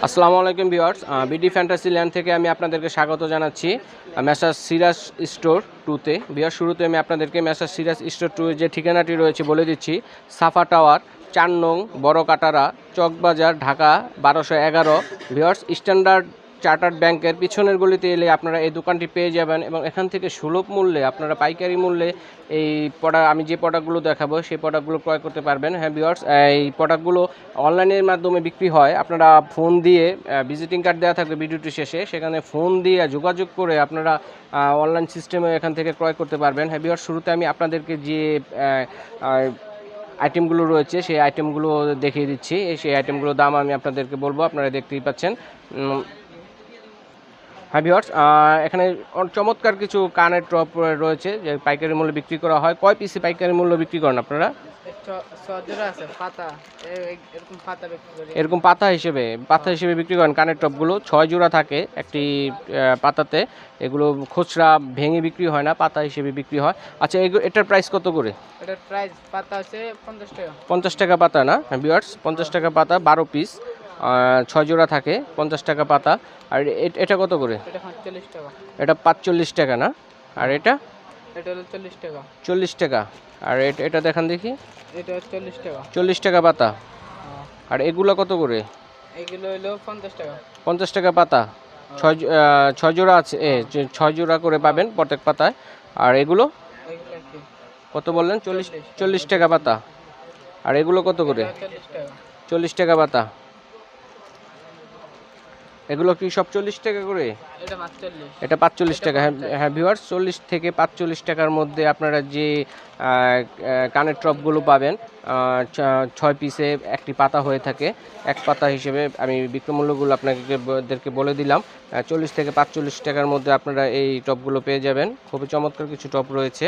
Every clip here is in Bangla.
আসসালামু আলাইকুম ভিউয়ার্স, বিডি ফ্যান্টাসি ল্যান্ড থেকে আমি আপনাদেরকে স্বাগত জানাচ্ছি মেসার্স সিরাজ স্টোর 2-তে। ভিউয়ার্স, শুরুতে আমি আপনাদেরকে মেসার্স সিরাজ স্টোর 2 এর যে ঠিকানাটি রয়েছে বলে দিচ্ছি। সাফা টাওয়ার, 4 নং বড় Katara, Chawkbazar, Dhaka 1211। Viewers, standard chartered ব্যাংকের পিছনের গলিতে এলে আপনারা এই দোকানটি পেয়ে যাবেন এবং এখান থেকে সুলভ মূল্যে আপনারা পাইকারি মূল্যে এই আমি যে প্রোডাক্টগুলো দেখাবো সেই প্রোডাক্টগুলো ক্রয় করতে পারবেন। হ্যাঁ ভিউয়ার্স, এই প্রোডাক্টগুলো অনলাইনের মাধ্যমে বিক্রি হয়। আপনারা ফোন দিয়ে ভিজিটিং কার্ড দেওয়া থাকবে ভিডিওটি শেষে, সেখানে ফোন দিয়ে যোগাযোগ করে আপনারা অনলাইন সিস্টেমে এখান থেকে ক্রয় করতে পারবেন। হ্যাঁ ভিউয়ার্স, শুরুতে আমি আপনাদেরকে যে আইটেমগুলো রয়েছে সেই আইটেমগুলো দেখিয়ে দিচ্ছি। সেই আইটেমগুলোর দাম আমি আপনাদেরকে বলবো, আপনারা দেখতেই পাচ্ছেন। হ্যাঁ ভিউয়ার্স, এখানে চমৎকার কিছু কানের টপ রয়েছে যে পাইকারি মূল্যে বিক্রি করা হয়। কয় পিসে পাইকারি মূল্য বিক্রি করেন আপনারা? এরকম পাতা হিসেবে বিক্রি করেন কানের টপগুলো। 6 জোড়া থাকে একটি পাতাতে। এগুলো খুচরা ভেঙে বিক্রি হয় না, পাতা হিসেবে বিক্রি হয়। আচ্ছা, এটার প্রাইস কত করে? এটার প্রাইস পাতা আছে 50 টাকা। 50 টাকা পাতা না ভিউয়ার্স, 50 টাকা পাতা, 12 পিস, 6 জোড়া থাকে, 50 টাকা পাতা। আর এটা কত করে? এটা 45 টাকা। এটা 45 টাকা না? আর এটা? এটা হলো 40 টাকা। 40 টাকা। আর এটা দেখান দেখি। এটা 40 টাকা। 40 টাকা পাতা। আর এগুলো কত করে? এগুলো হলো 50 টাকা। 50 টাকা পাতা, 6 জোড়া আছে, 6 জোড়া করে পাবেন প্রত্যেক পাতায়। আর এগুলো এগুলো কি কত বললেন? 40 টাকা পাতা। আর এগুলো কত করে? 40 টাকা। 40 টাকা পাতা। এগুলো কি সব 40 টাকা করে? এটা 45। এটা 45 টাকা। হ্যাঁ ভিউয়ার্স, 40 থেকে 45 টাকার মধ্যে আপনারা যে কানের টপগুলো পাবেন, 6 পিসে একটি পাতা হয়ে থাকে। এক পাতা হিসেবে আমি বিক্রয়মূল্যগুলো আপনাদেরকে বলে দিলাম। 40 থেকে 45 টাকার মধ্যে আপনারা এই টপগুলো পেয়ে যাবেন। খুবই চমৎকার কিছু টপ রয়েছে।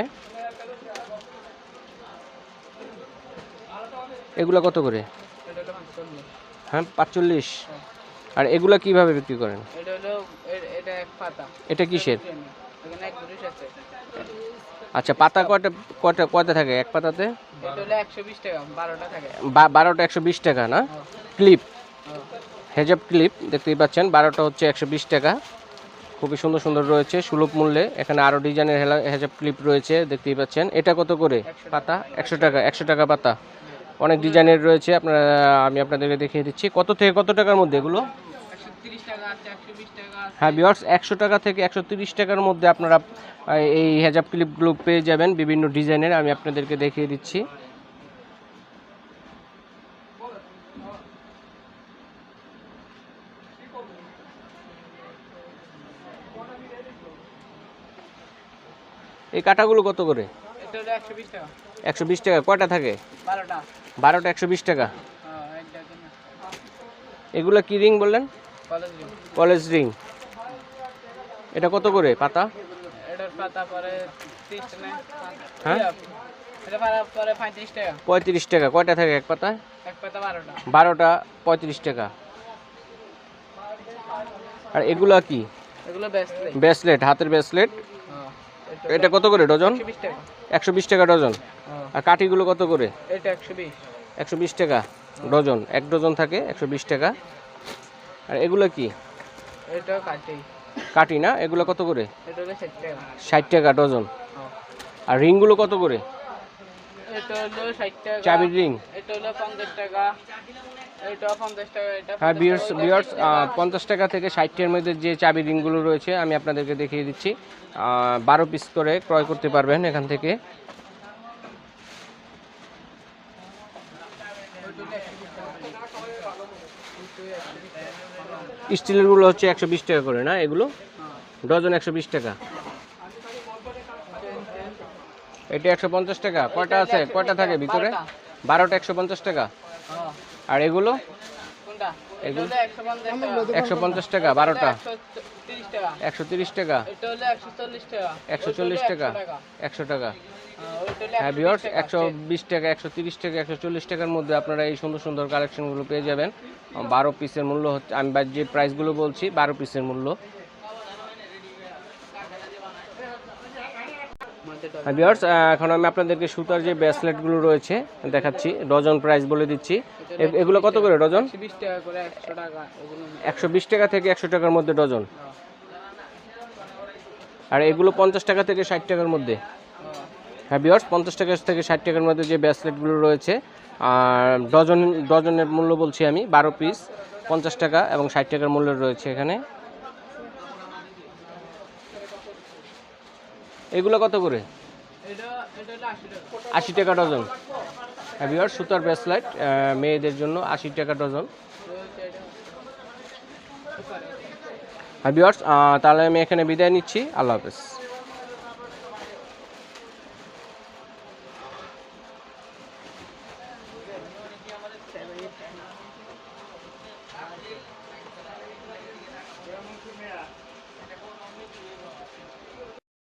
এগুলো কত করে? এটা হলো 45। হ্যাঁ 45। আর এগুলা কিভাবে বিক্রি করেন? এটা হলো এটা এক পাতা। এটা কিসের? এখানে এক জিনিস আছে। আচ্ছা, পাতা কয়টা থাকে এক পাতাতে? এটা হলো 120 টাকা, 12টা থাকে। 12টা 120 টাকা না? ক্লিপ, হেজাব ক্লিপ দেখতেই পাচ্ছেন, 12টা হচ্ছে 120 টাকা। খুবই সুন্দর সুন্দর রয়েছে সুলভ মূল্যে। এখানে আরও ডিজাইনের হেজাব ক্লিপ রয়েছে দেখতেই পাচ্ছেন। এটা কত করে পাতা? 100 টাকা। 100 টাকা পাতা। অনেক ডিজাইনের রয়েছে, আমি আপনাদেরকে দেখিয়ে দিচ্ছি। কত থেকে কত টাকার মধ্যে এগুলো? 130 টাকা আছে, 120 টাকা আছে। হ্যাঁ ভিউয়ার্স, 100 টাকা থেকে 130 টাকার মধ্যে আপনারা এই হেজাব ক্লিপগুলো পেয়ে যাবেন বিভিন্ন ডিজাইনের। আমি আপনাদেরকে দেখিয়ে দিচ্ছি। এই কাঁটাগুলো কত করে? এটা হলো 120 টাকা। 120 টাকা। কয়টা থাকে? 12টা। 12টা 120 টাকা। একটা জন্য এগুলো কি রিং বললেন? College ring. College ring. এটা কত করে পাতা? এটার পাতা পরে 30 টাকা। হ্যাঁ, এটা পরে 35 টাকা। 35 টাকা। কয়টা থাকে এক পাতায়? এক পাতা 12টা। 12টা 35 টাকা। আর এগুলা কি? এগুলো ব্রেসলেট। ব্রেসলেট, হাতের ব্রেসলেট। এটা কত করে ডজন? 120 টাকা। 120 টাকা ডজন। আর কাঠিগুলো কত করে? এটা 120। 120 টাকা ডজন। এক ডজন থাকে 120 টাকা। আর এগুলো কি? এটা কাটি। কাঠি না? এগুলো কত করে? এটা হলো 60 টাকা। 60 টাকা ডজন। আর রিংগুলো কত করে? এটা হলো 60 টাকা। চাবির রিং। এটা হলো 50 টাকা। এটা 50 টাকা। এটা হ্যাঁ ভিউয়ার্স, 50 টাকা থেকে 60 এর মধ্যে যে চাবি রিংগুলো রয়েছে আমি আপনাদেরকে দেখিয়ে দিচ্ছি। 12 পিস করে ক্রয় করতে পারবেন এখান থেকে। স্টিলেরগুলো হচ্ছে 120 টাকা করে না? এগুলো ডজন 120 টাকা। এটা 150 টাকা। কয়টা আছে? কয়টা থাকে ভিতরে? 12টা 150 টাকা। আর এগুলো? কোনটা? এগুলো এটা হলো 150 টাকা। 12টা 130 টাকা। 130 টাকা। এটা হলো 140 টাকা। 140 টাকা। 100 টাকা। ওইটা হলো হ্যাঁ ভিউয়ার্স, 120 টাকা, 130 টাকা, 140 টাকার মধ্যে আপনারা এই সুন্দর সুন্দর কালেকশনগুলো পেয়ে যাবেন। 12 পিসের মূল্য হচ্ছে, আমি যে প্রাইসগুলো বলছি 12 পিসের মূল্য। ডজন। ভিউয়ার্স এখন আমি আপনাদেরকে সুতার যে ব্রেসলেটগুলো রয়েছে দেখাচ্ছি, ডজন প্রাইস বলে দিচ্ছি। এগুলো কত করে ডজন? 120 টাকা করে, 100 টাকা ওগুলো। 120 টাকা থেকে 100 টাকার মধ্যে ডজন। আর এগুলো 50 টাকা থেকে 60 টাকার মধ্যে। হ্যাঁ ভিউয়ার্স, 50 টাকা থেকে 60 টাকার মধ্যে যে ব্রেসলেটগুলো রয়েছে, আর ডজনের মূল্য বলছি আমি 12 পিস 50 টাকা এবং 60 টাকার মূল্য রয়েছে এখানে। এগুলো কত করে? এটা এটা হলো 80 টাকা। 80 টাকা ডজন। হ্যাঁ ভিউয়ার্স, সুতার ব্রেসলেট মেয়েদের জন্য 80 টাকা ডজন। হ্যাঁ ভিউয়ার্স, তাহলে আমি এখানে বিদায় নিচ্ছি। আল্লাহ হাফেজ।